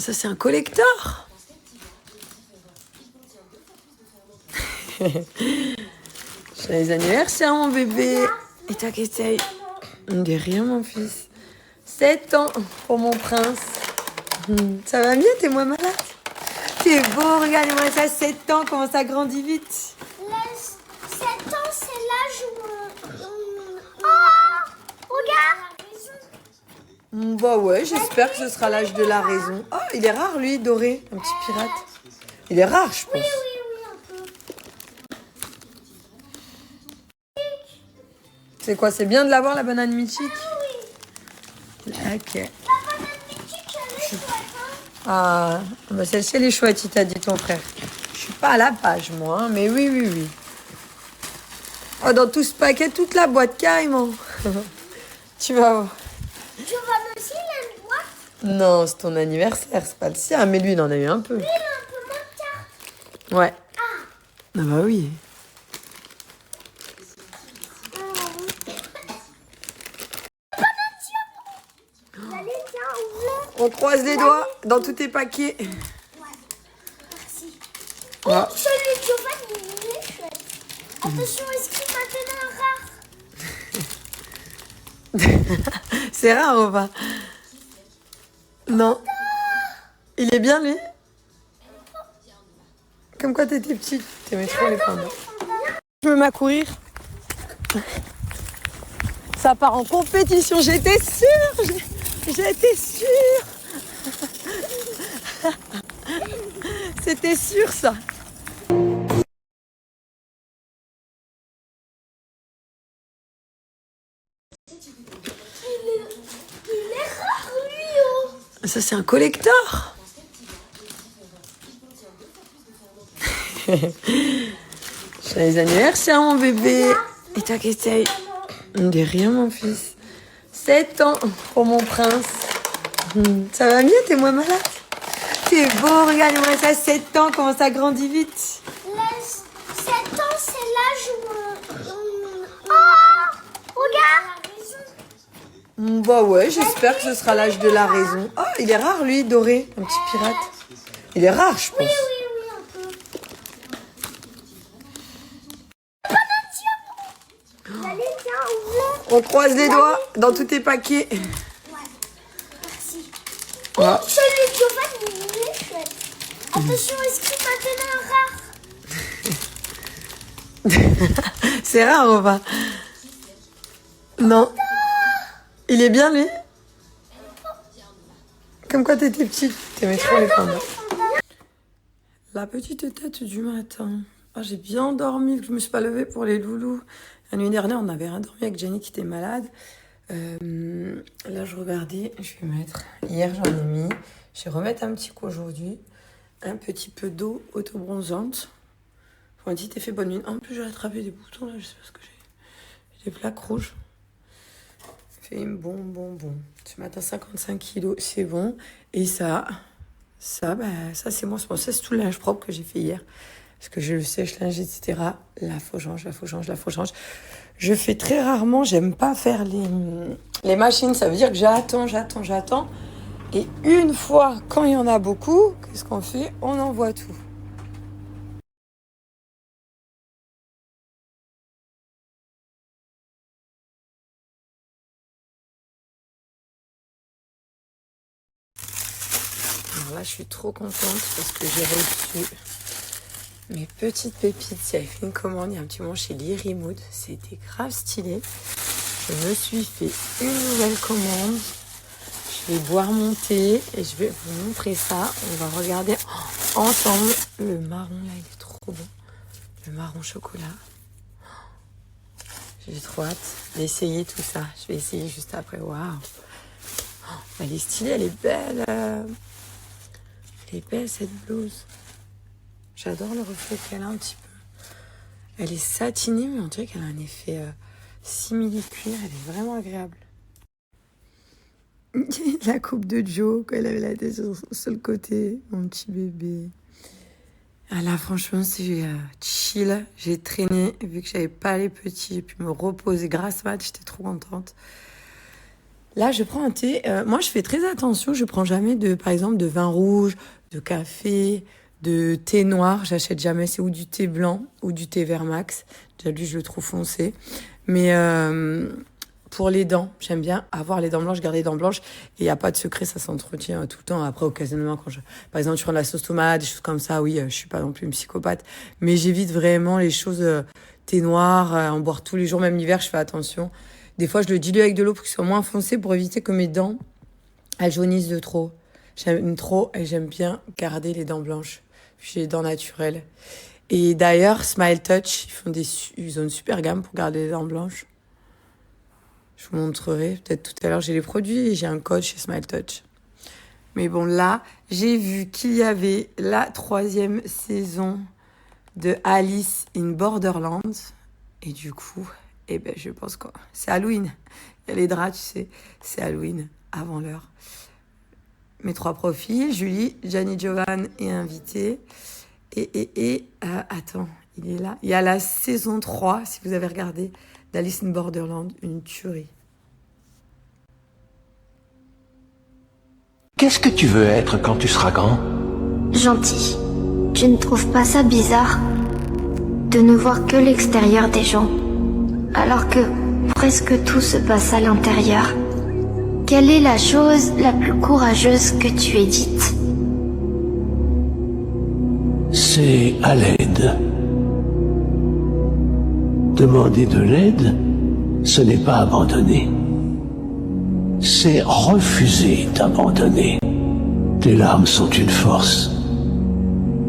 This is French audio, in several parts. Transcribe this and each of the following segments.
Ça, c'est un collector. Joyeux anniversaire, mon bébé. Et toi, qu'est-ce que t'as? On dit rien, mon fils. 7 ans pour mon prince. Ça va bien, t'es moins malade? T'es beau, regardez-moi ça, 7 ans, comment ça grandit vite. 7 ans, c'est l'âge où Oh, regarde. Bah ouais, j'espère que ce sera l'âge de la raison. Oh, il est rare, lui, doré, un petit pirate. Il est rare, je pense. Oui, un peu. C'est quoi, c'est bien de l'avoir, la banane mythique? Oui. Ok. La banane mythique, elle est chouette, hein. Ah, bah celle-ci, elle est chouette, il t'a dit ton frère. Je suis pas à la page, moi, hein, mais oui. Oh, dans tout ce paquet, toute la boîte, carrément. Tu vas voir. Tu vas aussi la boîte? Non, c'est ton anniversaire, c'est pas le sien. Mais lui, il en a eu un peu. Oui, il a un peu moins de cartes. Ouais. Ah bah oui. Allez, tiens, ouvre. On croise les doigts dans tous tes paquets. Ouais. Merci. Ah. Oh, celui de Giovanni, il est chouette. Attention, est-ce qu'il m'a donné un rare? C'est rare ou pas? Non. Il est bien, lui? Comme quoi t'étais petite. T'aimais trop les pandas. Je me mets à courir. Ça part en compétition. J'étais sûre. J'étais sûre. C'était sûr, ça. Il est rare, lui, oh. Ça, c'est un collector. Joyeux anniversaire, mon bébé. Et toi, qu'est-ce que t'as? On dit rien, mon fils. 7 ans pour mon prince. Ça va bien, t'es moins malade? T'es beau, regardez-moi ça, 7 ans, comment ça grandit vite. 7 ans, c'est l'âge où Oh, regarde. Bah ouais, j'espère que ce sera l'âge de la raison. Oh, il est rare, lui, doré, un petit pirate. Il est rare, je pense. Oui, un peu. Allez, tiens, ouvre. On croise les doigts dans tous tes paquets. Ouais. Merci. Ah. Oh, celui de Giovanni, il est chouette. Attention, est-ce qu'il m'a donné un rare? C'est rare ou pas? Non. Il est bien, lui? Comme quoi t'étais petite. T'aimais trop les pandas. La petite tête du matin. Ah, j'ai bien dormi, que je me suis pas levée pour les loulous. La nuit dernière, on avait rien dormi avec Jenny qui était malade. Là, je regardais, je vais mettre. Hier, j'en ai mis. Je vais remettre un petit coup aujourd'hui. Un petit peu d'eau autobronzante. Pour un petit effet bonne nuit. En plus, j'ai rattrapé des boutons là, je sais pas ce que j'ai. J'ai des plaques rouges. Fait bon. Ce matin, 55 kilos, c'est bon. Et ça c'est moi. C'est tout le linge propre que j'ai fait hier. Parce que je le sèche-linge, etc. La faujange. Je fais très rarement, j'aime pas faire les machines. Ça veut dire que j'attends. Et une fois, quand il y en a beaucoup, qu'est-ce qu'on fait? On envoie tout. Alors là, je suis trop contente parce que j'ai reçu mes petites pépites. J'avais fait une commande il y a un petit moment chez Lirimood. C'était grave stylé. Je me suis fait une nouvelle commande. Je vais boire mon thé et je vais vous montrer ça. On va regarder ensemble. Le marron là, il est trop bon. Le marron chocolat. J'ai trop hâte d'essayer tout ça. Je vais essayer juste après. Waouh! Elle est stylée, elle est belle. Elle est belle cette blouse. J'adore le reflet qu'elle a un petit peu. Elle est satinée, mais on dirait qu'elle a un effet simili-cuir. Elle est vraiment agréable. La coupe de Joe, quand elle avait la tête sur le côté. Mon petit bébé. Ah là, franchement, c'est chill. J'ai traîné, vu que j'avais pas les petits. J'ai pu me reposer grâce à Matt. J'étais trop contente. Là, je prends un thé. Moi, je fais très attention. Je prends jamais par exemple, de vin rouge, de café, de thé noir. J'achète jamais. C'est ou du thé blanc ou du thé vert max. Déjà, lui, je le trouve foncé. Mais pour les dents, j'aime bien avoir les dents blanches, garder les dents blanches. Et il n'y a pas de secret, ça s'entretient tout le temps. Après, occasionnellement, par exemple, je prends de la sauce tomate, des choses comme ça, oui, je suis pas non plus une psychopathe. Mais j'évite vraiment les choses thé noir, en boire tous les jours, même l'hiver, je fais attention. Des fois, je le dilue avec de l'eau pour qu'il soit moins foncé pour éviter que mes dents, elles jaunissent de trop. J'aime trop et j'aime bien garder les dents blanches. J'ai les dents naturelles. Et d'ailleurs, Smile Touch, ils ont une super gamme pour garder les dents blanches. Je vous montrerai peut-être tout à l'heure. J'ai les produits et j'ai un code chez Smile Touch. Mais bon, là, j'ai vu qu'il y avait la 3e saison de Alice in Borderland. Et du coup, eh ben, je pense que c'est Halloween. Il y a les draps, tu sais. C'est Halloween, avant l'heure. Mes 3 profils, Julie, Gianni Jovan est invitée. Attends, il est là. Il y a la saison 3, si vous avez regardé, d'Alice in Borderland, une tuerie. Qu'est-ce que tu veux être quand tu seras grand? Gentil. Tu ne trouves pas ça bizarre de ne voir que l'extérieur des gens, alors que presque tout se passe à l'intérieur? Quelle est la chose la plus courageuse que tu aies dite? C'est à l'aide. Demander de l'aide, ce n'est pas abandonner. C'est refuser d'abandonner. Tes larmes sont une force,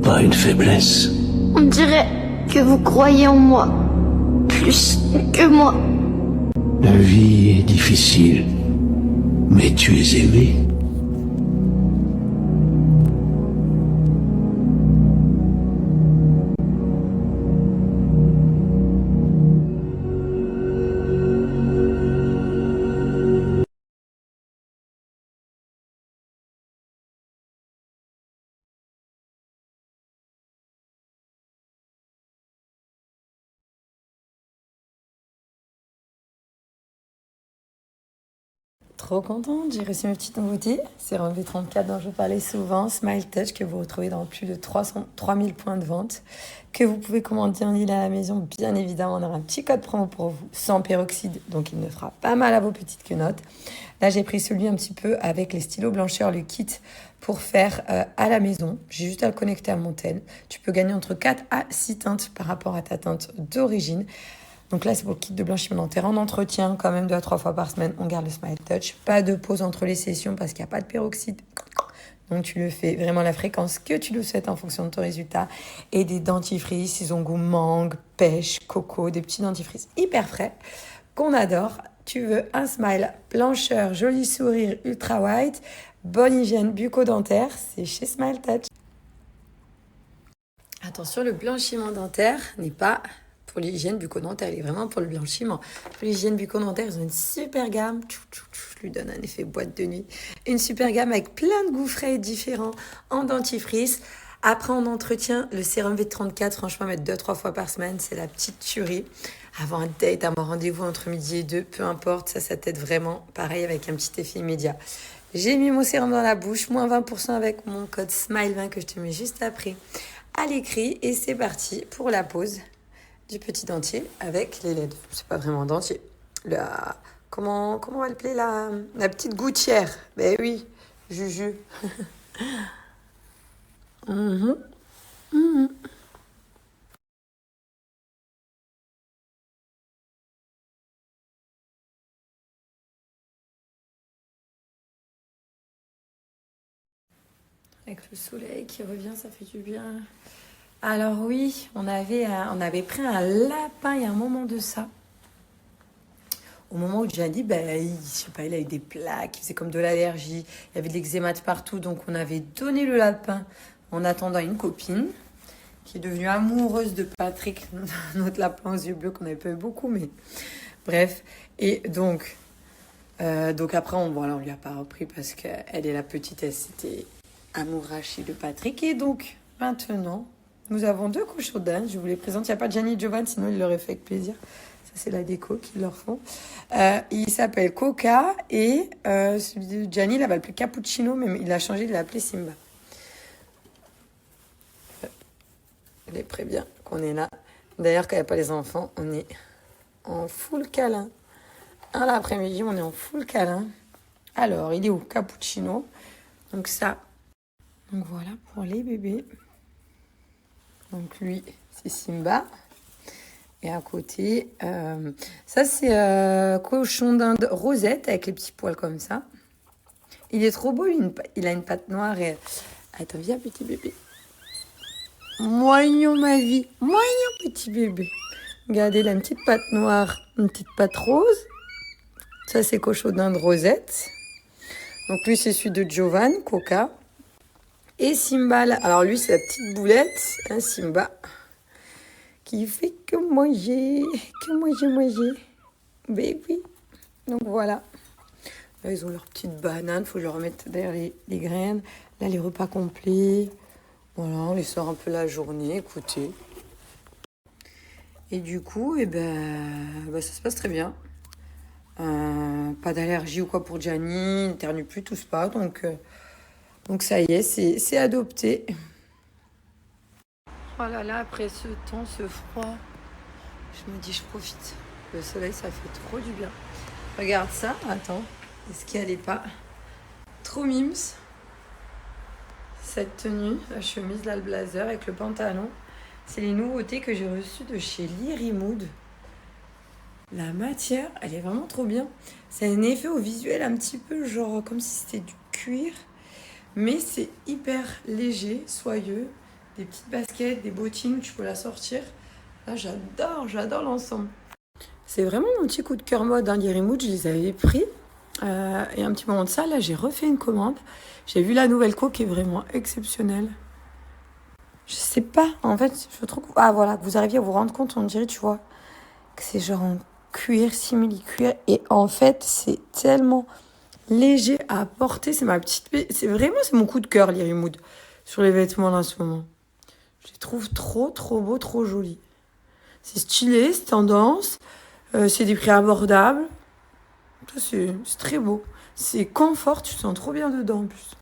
pas une faiblesse. On dirait que vous croyez en moi, plus que moi. La vie est difficile, mais tu es aimé. Trop contente, j'ai reçu mes petites nouveautés. Sérum V34 dont je parlais souvent, Smile Touch que vous retrouvez dans plus de 3000 points de vente, que vous pouvez commander en ligne à la maison. Bien évidemment, on aura un petit code promo pour vous, sans peroxyde, donc il ne fera pas mal à vos petites quenottes. Là, j'ai pris celui un petit peu avec les stylos blancheurs, le kit pour faire à la maison. J'ai juste à le connecter à mon tel. Tu peux gagner entre 4 à 6 teintes par rapport à ta teinte d'origine. Donc là, c'est pour le kit de blanchiment dentaire en entretien, quand même 2 à 3 fois par semaine. On garde le Smile Touch. Pas de pause entre les sessions parce qu'il n'y a pas de peroxyde. Donc tu le fais vraiment à la fréquence que tu le souhaites en fonction de ton résultat. Et des dentifrices, ils ont goût mangue, pêche, coco, des petits dentifrices hyper frais qu'on adore. Tu veux un smile blancheur, joli sourire, ultra white, bonne hygiène bucco-dentaire, c'est chez Smile Touch. Attention, le blanchiment dentaire n'est pas pour l'hygiène bucco-dentaire, il est vraiment pour le blanchiment. Pour l'hygiène bucco-dentaire, ils ont une super gamme. Je lui donne un effet boîte de nuit. Une super gamme avec plein de goûts frais et différents en dentifrice. Après, en entretien, le sérum V34, franchement, mettre 2-3 fois par semaine, c'est la petite tuerie. Avant un date, avoir rendez-vous entre midi et 2, peu importe, ça t'aide vraiment. Pareil, avec un petit effet immédiat. J'ai mis mon sérum dans la bouche, moins 20% avec mon code SMILE20 que je te mets juste après à l'écrit. Et c'est parti pour la pause du petit dentier avec les LED. C'est pas vraiment un dentier. Comment on va l'appeler la petite gouttière. Ben oui, Juju. Avec le soleil qui revient, ça fait du bien. Alors oui, on avait pris un lapin il y a un moment de ça. Au moment où j'ai dit, je sais pas, il a eu des plaques, il faisait comme de l'allergie, il y avait de l'eczéma partout, donc on avait donné le lapin en attendant une copine qui est devenue amoureuse de Patrick, notre lapin aux yeux bleus qu'on avait pas eu beaucoup, mais bref. Et donc après, on lui a pas repris parce qu'elle est la petite, elle s'était amourachée de Patrick. Et donc, maintenant, nous avons 2 cochons d'Inde. Je vous les présente. Il n'y a pas de Gianni Jovan, sinon il l'aurait fait avec plaisir. Ça, c'est la déco qu'ils leur font. Il s'appelle Coca et celui de Gianni, il l'appelle plus Cappuccino, mais il a changé, il l'a appelé Simba. Il est très bien qu'on est là. D'ailleurs, quand il n'y a pas les enfants, on est en full câlin. L'après-midi, on est en full câlin. Alors, il est où? Cappuccino. Donc ça. Donc voilà pour les bébés. Donc lui, c'est Simba. Et à côté, ça c'est cochon d'Inde rosette avec les petits poils comme ça. Il est trop beau, il a une patte noire et... Attends, viens petit bébé. Moignon ma vie, moignon petit bébé. Regardez, il a une petite patte noire, une petite patte rose. Ça c'est cochon d'Inde rosette. Donc lui c'est celui de Jovan, Coca. Et Simba, là. Alors lui c'est la petite boulette, hein, Simba. Qui fait que manger. Baby. Donc voilà. Là ils ont leur petite banane, il faut leur mettre derrière les graines. Là les repas complets. Voilà, on les sort un peu la journée, écoutez. Et du coup, ça se passe très bien. Pas d'allergie ou quoi pour Gianni, il n'éternue plus, tousse pas. Donc ça y est, c'est adopté. Oh là là, après ce temps, ce froid, je me dis, je profite. Le soleil, ça fait trop du bien. Regarde ça, attends, est-ce qu'elle est pas trop mimes? Cette tenue, la chemise, là, le blazer avec le pantalon, c'est les nouveautés que j'ai reçues de chez Lirimood. La matière, elle est vraiment trop bien. C'est un effet au visuel un petit peu genre comme si c'était du cuir, mais c'est hyper léger, soyeux. Des petites baskets, des bottines où tu peux la sortir. Là, j'adore l'ensemble. C'est vraiment mon petit coup de cœur mode, hein, Lirimood, je les avais pris. Et un petit moment de ça, là, j'ai refait une commande. J'ai vu la nouvelle co qui est vraiment exceptionnelle. Je sais pas, en fait, je trouve... Ah, voilà, que vous arriviez à vous rendre compte, on dirait, tu vois, que c'est genre en cuir, simili-cuir. Et en fait, c'est tellement léger à porter. C'est ma petite... C'est mon coup de cœur, Lirimood, sur les vêtements, là, en ce moment. Je les trouve trop beaux, trop jolis. C'est stylé, c'est tendance. C'est des prix abordables. C'est très beau. C'est confort, tu te sens trop bien dedans en plus.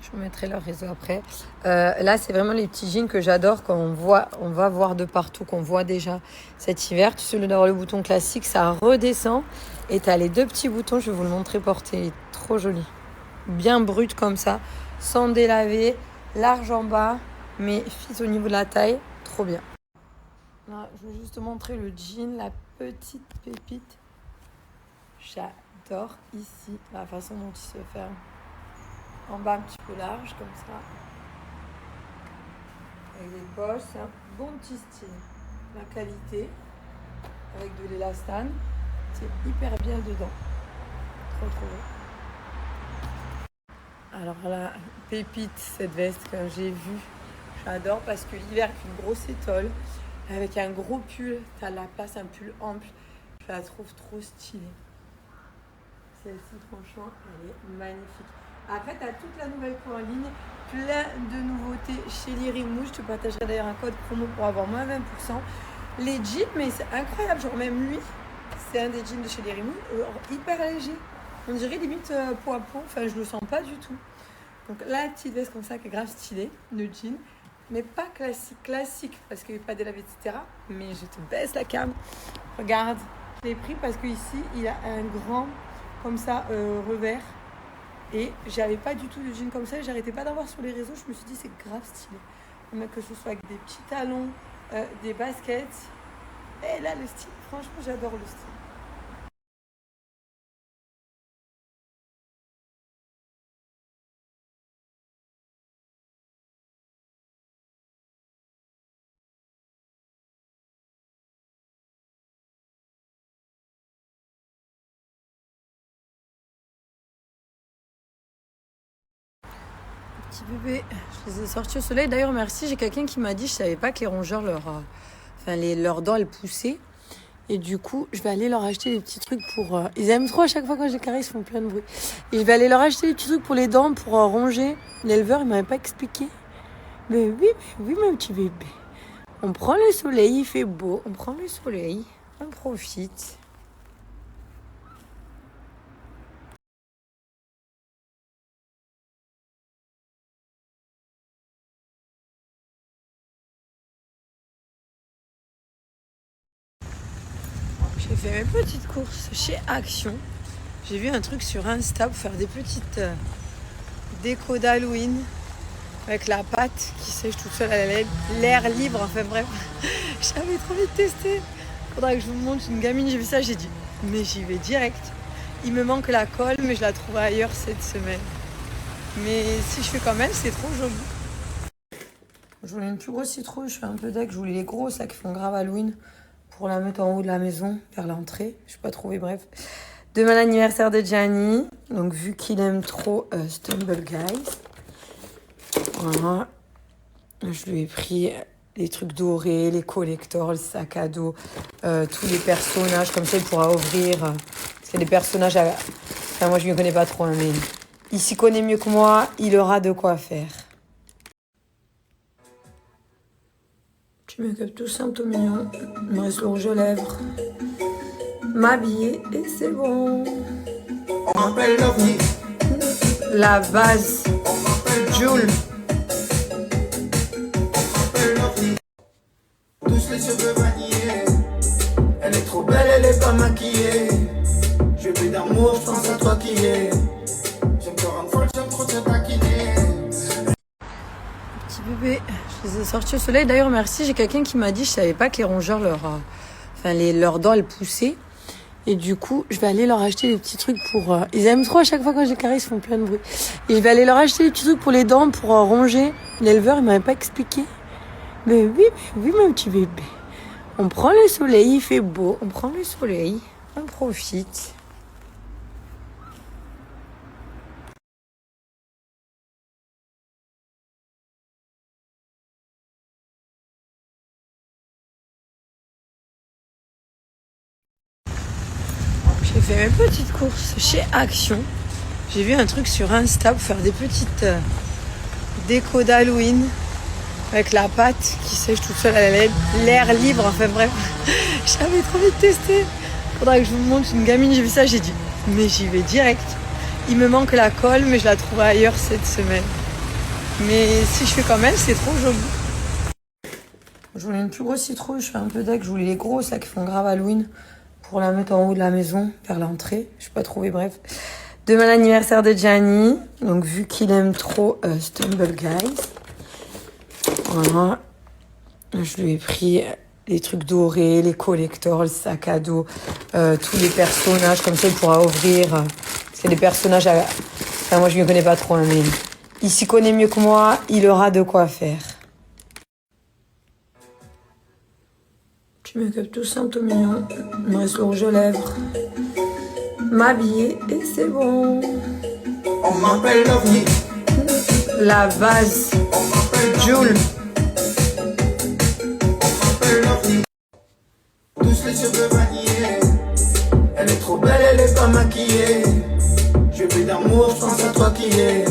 Je vous mettrai leur réseau après. Là, c'est vraiment les petits jeans que j'adore quand on va voir de partout, qu'on voit déjà cet hiver. Tu sais, au lieu d'avoir le bouton classique, ça redescend. Et tu as les deux petits boutons, je vais vous le montrer porter. Il est trop joli. Bien brut comme ça, sans délaver, large en bas, mais fit au niveau de la taille. Trop bien. Là, je vais juste te montrer le jean, la petite pépite. J'adore ici la façon dont il se ferme. En bas un petit peu large comme ça. Avec des poches, c'est un bon petit style. La qualité, avec de l'élastane, c'est hyper bien dedans. Trop beau. Alors là, pépite cette veste que j'ai vue. J'adore parce que l'hiver avec une grosse étole, avec un gros pull, t'as la place, un pull ample. Je la trouve trop stylée. Celle-ci, franchement, elle est magnifique. Après, tu as toute la nouvelle co en ligne, plein de nouveautés chez Lirimood. Je te partagerai d'ailleurs un code promo pour avoir moins 20%. Les jeans, mais c'est incroyable. Genre, même lui, c'est un des jeans de chez Lirimood, hyper léger. On dirait limite peau à peau. Enfin, je le sens pas du tout. Donc, la petite veste comme ça qui est grave stylée, le jean. Mais pas classique, parce qu'il n'est pas délavé, etc. Mais je te baisse la cam. Regarde, je l'ai pris parce qu'ici, il a un grand, comme ça, revers. Et j'avais pas du tout de jean comme ça. J'arrêtais pas d'en voir sur les réseaux. Je me suis dit, c'est grave stylé. Même que ce soit avec des petits talons, des baskets. Et là, le style, franchement, j'adore le style. Petit bébé, je les ai sortis au soleil. D'ailleurs, merci, j'ai quelqu'un qui m'a dit, je savais pas que les rongeurs, leurs dents, elles poussaient. Et du coup, je vais aller leur acheter des petits trucs pour... Ils aiment trop à chaque fois quand je les caresse, ils font plein de bruit. Et je vais aller leur acheter des petits trucs pour les dents, pour ronger. L'éleveur, il m'avait pas expliqué. Mais oui, mon petit bébé. On prend le soleil, il fait beau. On prend le soleil. On profite. J'ai fait mes petites courses chez Action. J'ai vu un truc sur Insta pour faire des petites décos d'Halloween avec la pâte qui sèche toute seule à l'air libre. Enfin bref, j'avais trop envie de tester. Faudra que je vous montre une gamine. J'ai vu ça, j'ai dit mais j'y vais direct. Il me manque la colle, mais je la trouverai ailleurs cette semaine. Mais si je fais comme elle, c'est trop joli. Je voulais une plus grosse citrouille, je suis un peu deck. Je voulais les grosses là qui font grave Halloween pour la mettre en haut de la maison, vers l'entrée. Je n'ai pas trouvé, bref. Demain l'anniversaire de Gianni. Donc vu qu'il aime trop Stumble Guys. Voilà. Je lui ai pris les trucs dorés, les collectors, le sac à dos, tous les personnages. Comme ça, il pourra ouvrir. Parce qu'il y a des personnages à... Enfin, moi, je ne m'y connais pas trop, hein, mais il s'y connaît mieux que moi. Il aura de quoi faire. Petit make-up tout simple, tout mignon. Il me reste le rouge aux lèvres. M'habiller et c'est bon. On m'appelle l'OVNI. La base. Jules. Tous les cheveux maquillés. Elle est trop belle, elle est pas maquillée. J'ai plus d'amour, je pense à toi qui est. J'aime te rendre folle, j'aime trop te taquiner. Petit bébé, je les ai sortis au soleil. D'ailleurs, merci, j'ai quelqu'un qui m'a dit, je savais pas que les rongeurs, leurs dents, elles poussaient. Et du coup, je vais aller leur acheter des petits trucs pour... Ils aiment trop à chaque fois quand je les caresse, ils font plein de bruit. Et je vais aller leur acheter des petits trucs pour les dents, pour ronger. L'éleveur, il m'avait pas expliqué. Mais oui, mon petit bébé. On prend le soleil, il fait beau. On prend le soleil, on profite. J'ai fait mes petites courses chez Action. J'ai vu un truc sur Insta pour faire des petites décos d'Halloween avec la pâte qui sèche toute seule à l'air libre. Enfin bref, j'avais trop envie de tester. Faudra que je vous montre une gamine. J'ai vu ça, j'ai dit mais j'y vais direct. Il me manque la colle, mais je la trouverai ailleurs cette semaine. Mais si je fais comme elle, c'est trop joli. Je voulais une plus grosse citrouille, je suis un peu deck. Je voulais les grosses là qui font grave Halloween pour la mettre en haut de la maison, vers l'entrée. Je n'ai pas trouvé, bref. Demain l'anniversaire de Gianni. Donc vu qu'il aime trop Stumble Guys. Voilà. Je lui ai pris les trucs dorés, les collectors, le sac à dos, tous les personnages. Comme ça, il pourra ouvrir. Parce qu'il y a des personnages à... Enfin, moi, je ne m'y connais pas trop, hein, mais il s'y connaît mieux que moi. Il aura de quoi faire. Petit make-up tout simple, tout mignon. Il me reste le rouge aux lèvres. M'habiller et c'est bon. On m'appelle l'OVNI. La base. Jules. Tous les cheveux maquillés. Elle est trop belle, elle est pas maquillée. J'ai plus d'amour, je pense à toi qui est.